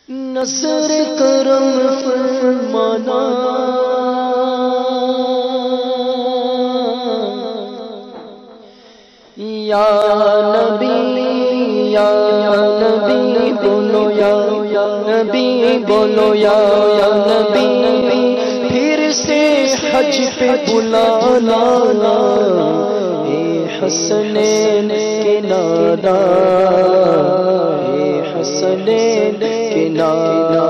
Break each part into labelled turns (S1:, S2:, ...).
S1: نظر کرم فرمانا یا نبی بولو یا نبی بولو یا نبی پھر سے حج پہ بلانا اے حسنین کے نانا اے حسنین کے نانا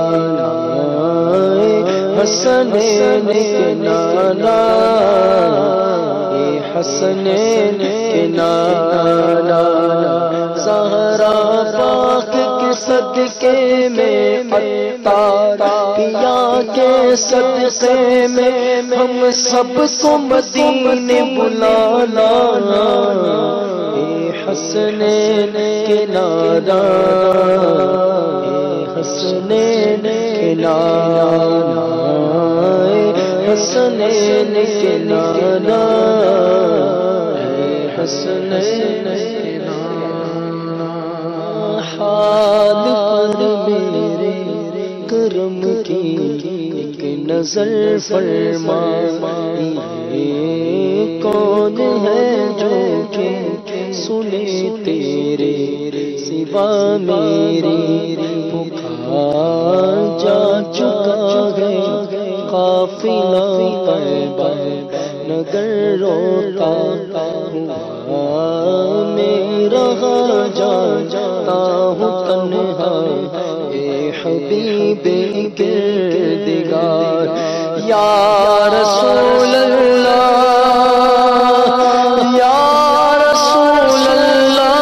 S1: حسنین کے نانا اے حسنین کے نانا زہرا پاک کے صدقے میں عطار پیا کے صدقے میں ہم سب کو مدینے بلانا اے حسنین کے نانا اے حسنین کے نانا اے حسنین کے نانا حسنین کے نانا حال پر میرے کرم کی ایک نظر فرما یہ کون ہے جو کہ سنے تیرے سوا میری پکار جا چکا ہے قافلہ طیبہ نگر روتا میرا جاتا ہوں تنہا اے حبیب کردگار یا رسول اللہ یا رسول اللہ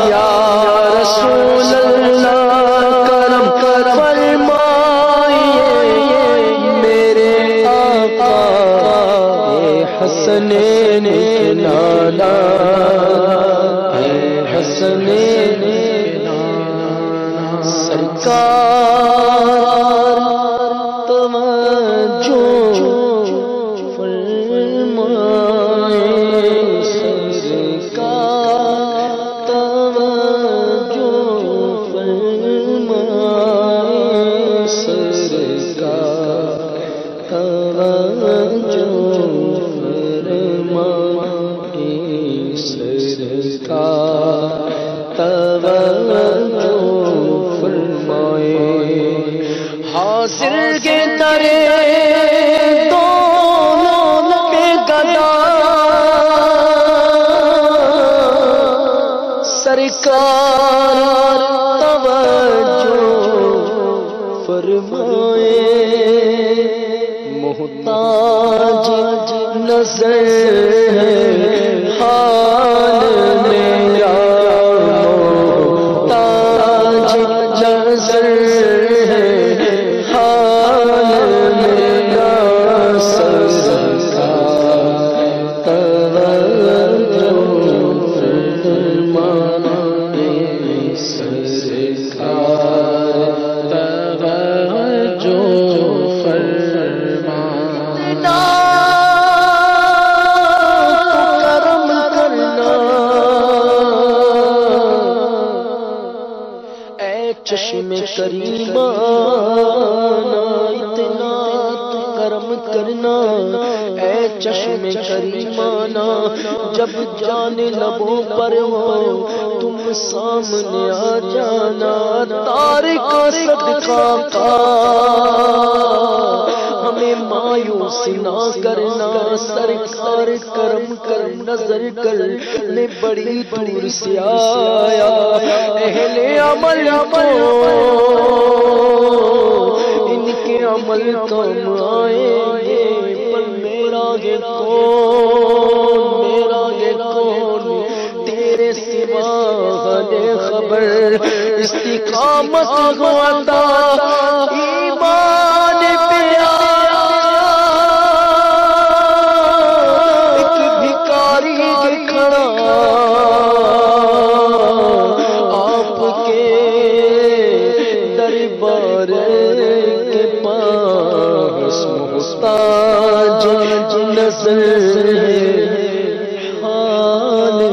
S1: یا رسول اللہ کرم فرمائیے میرے آقا اے حسنین کے نانا اے حسنین کے نانا سرکار توجہ فرمائے سرکار توجہ فرمائے سرکار توجہ توجہ فرمائے حاصل کے درے دونوں کے گدا سرکار توجہ فرمائے محتاج نظر ہے حال میرا محتاج نظر ہے حال میرا سرکار توجہ فرمائے سرکار توجہ چشم کریمانہ اتنا تو کرم کرنا اے چشم کریمانہ جب جان لبوں پر ہو تم سامنے آ جانا تارک صدقہ کا ہمیں مایوس نہ کرنا سرکار کرم کر نظر کر میں بڑی دور سے آیا اہل عمل کو ان کے عمل کم آئیں گے پر میرا یہ کون تیرے سوا غلے خبر استقامت کو عطا ایمان پہ ایک بھکاری کے کھڑا آپ کے دربار کے پاس محتاج نظر ہے جان